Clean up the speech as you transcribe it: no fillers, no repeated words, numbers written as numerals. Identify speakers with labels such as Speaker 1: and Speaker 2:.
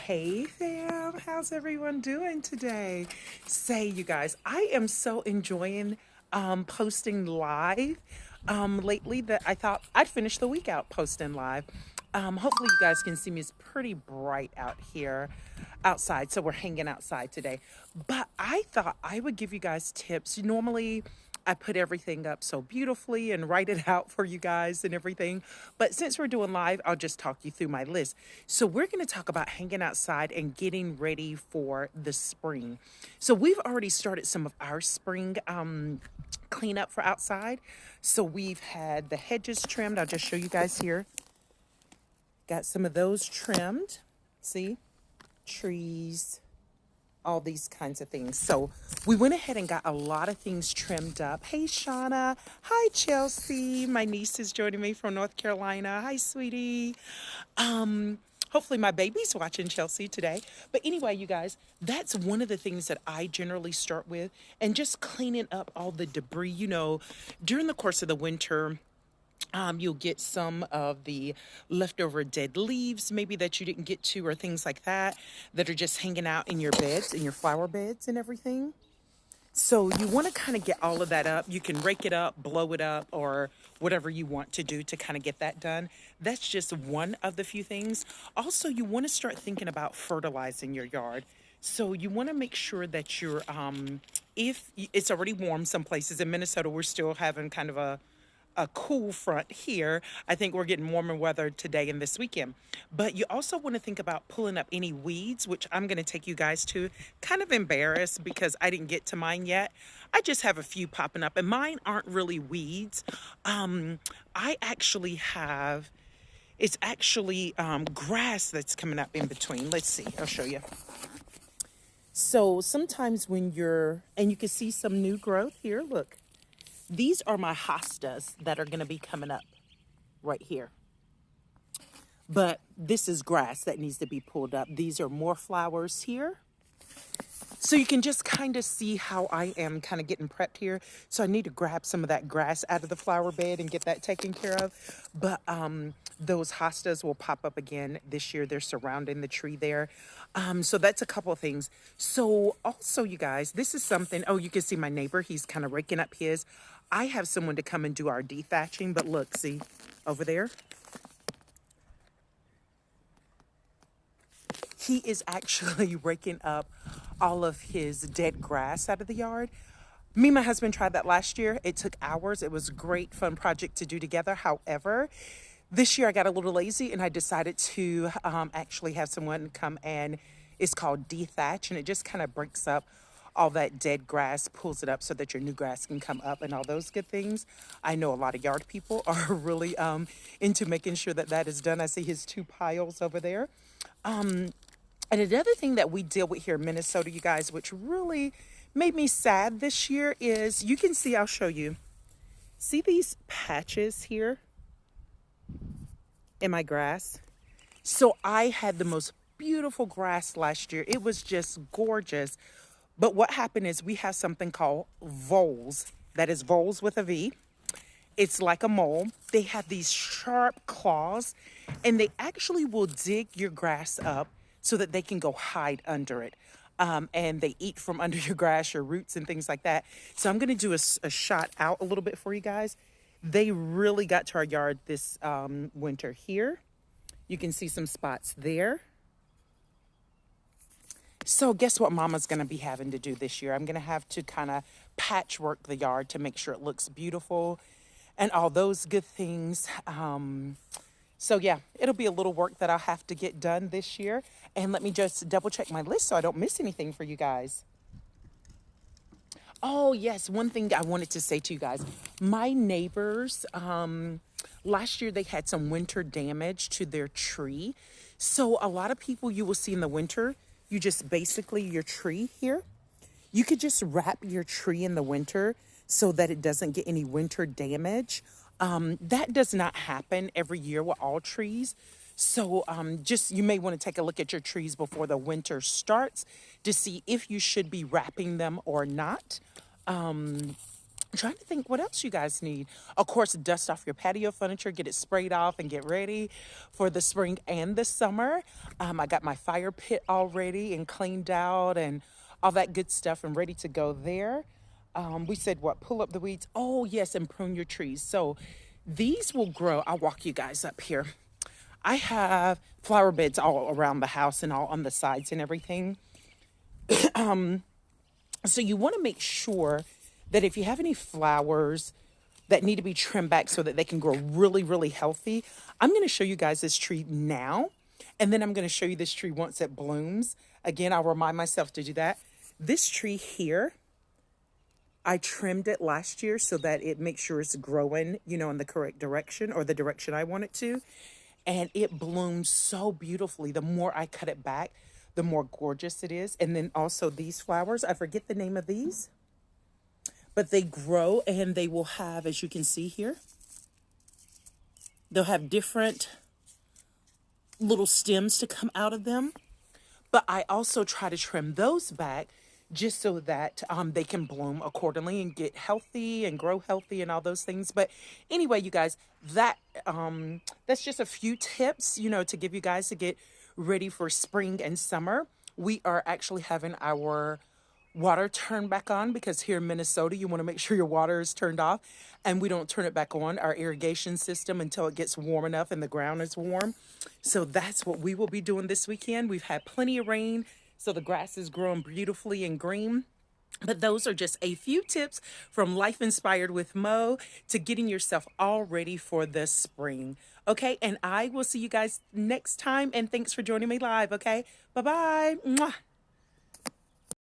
Speaker 1: Hey fam, how's everyone doing today? Say, you guys, I am so enjoying posting live lately that I thought I'd finish the week out posting live. Hopefully you guys can see me. It's pretty bright out here outside, so we're hanging outside today. But I thought I would give you guys tips. Normally I put everything up so beautifully and write it out for you guys and everything. But since we're doing live, I'll just talk you through my list. So we're going to talk about hanging outside and getting ready for the spring. So we've already started some of our spring cleanup for outside. So we've had the hedges trimmed. I'll just show you guys here. Got some of those trimmed. See? Trees, all these kinds of things. So we went ahead and got a lot of things trimmed up. Hey, Shauna. Hi, Chelsea. My niece is joining me from North Carolina. Hi, sweetie. Hopefully my baby's watching Chelsea today. But anyway, you guys, that's one of the things that I generally start with, and just cleaning up all the debris. You know, during the course of the winter, you'll get some of the leftover dead leaves, maybe that you didn't get to, or things like that, that are just hanging out in your beds, in your flower beds and everything. So you want to kind of get all of that up. You can rake it up, blow it up, or whatever you want to do to kind of get that done. That's just one of the few things. Also, you want to start thinking about fertilizing your yard. So you want to make sure that you're, if it's already warm some places in Minnesota, we're still having kind of a cool front here. I think we're getting warmer weather today and this weekend. But you also want to think about pulling up any weeds, which I'm going to take you guys to. Kind of embarrassed because I didn't get to mine yet. I just have a few popping up, and mine aren't really weeds. I actually have, it's actually grass that's coming up in between. Let's see, I'll show you. So sometimes when and you can see some new growth here, look. These are my hostas that are going to be coming up right here. But this is grass that needs to be pulled up. These are more flowers here. So you can just kind of see how I am kind of getting prepped here. So I need to grab some of that grass out of the flower bed and get that taken care of. But those hostas will pop up again this year. They're surrounding the tree there. So that's a couple of things. So also, you guys, this is something. Oh, you can see my neighbor. He's kind of raking up his. I have someone to come and do our dethatching. But look, see over there. He is actually raking up all of his dead grass out of the yard. Me and my husband tried that last year. It took hours. It was a great, fun project to do together. However, this year I got a little lazy and I decided to actually have someone come, and it's called dethatch, and it just kind of breaks up all that dead grass, pulls it up so that your new grass can come up and all those good things. I know a lot of yard people are really into making sure that that is done. I see his two piles over there. And another thing that we deal with here in Minnesota, you guys, which really made me sad this year, is you can see, I'll show you. See these patches here in my grass? So I had the most beautiful grass last year. It was just gorgeous. But what happened is we have something called voles. That is voles with a V. It's like a mole. They have these sharp claws, and they actually will dig your grass up so that they can go hide under it. And they eat from under your grass, your roots and things like that. So I'm going to do a shot out a little bit for you guys. They really got to our yard this winter here. You can see some spots there. So guess what Mama's going to be having to do this year? I'm going to have to kind of patchwork the yard to make sure it looks beautiful and all those good things. So yeah, it'll be a little work that I'll have to get done this year. And let me just double check my list so I don't miss anything for you guys. Oh yes, one thing I wanted to say to you guys. My neighbors, last year they had some winter damage to their tree. So a lot of people you will see in the winter, you just basically, your tree here, you could just wrap your tree in the winter so that it doesn't get any winter damage. That does not happen every year with all trees. So just, you may want to take a look at your trees before the winter starts to see if you should be wrapping them or not. I'm trying to think what else you guys need. Of course, dust off your patio furniture, get it sprayed off, and get ready for the spring and the summer. I got my fire pit all ready and cleaned out and all that good stuff and ready to go there. We said what? Pull up the weeds. Oh, yes, and prune your trees. So these will grow. I'll walk you guys up here. I have flower beds all around the house and all on the sides and everything. So you want to make sure that if you have any flowers that need to be trimmed back so that they can grow really, really healthy, I'm going to show you guys this tree now. And then I'm going to show you this tree once it blooms. Again, I'll remind myself to do that. This tree here, I trimmed it last year so that it makes sure it's growing, you know, in the correct direction or the direction I want it to. And it blooms so beautifully. The more I cut it back, the more gorgeous it is. And then also these flowers, I forget the name of these, but they grow and they will have, as you can see here, they'll have different little stems to come out of them. But I also try to trim those back just so that they can bloom accordingly and get healthy and grow healthy and all those things. But anyway, you guys, that's just a few tips, you know, to give you guys to get ready for spring and summer. We are actually having our water turned back on because here in Minnesota, you want to make sure your water is turned off and we don't turn it back on, our irrigation system, until it gets warm enough and the ground is warm. So that's what we will be doing this weekend. We've had plenty of rain, so the grass is growing beautifully and green. But those are just a few tips from Life Inspired with Mo to getting yourself all ready for the spring. Okay, and I will see you guys next time. And thanks for joining me live. Okay, bye-bye. Mwah.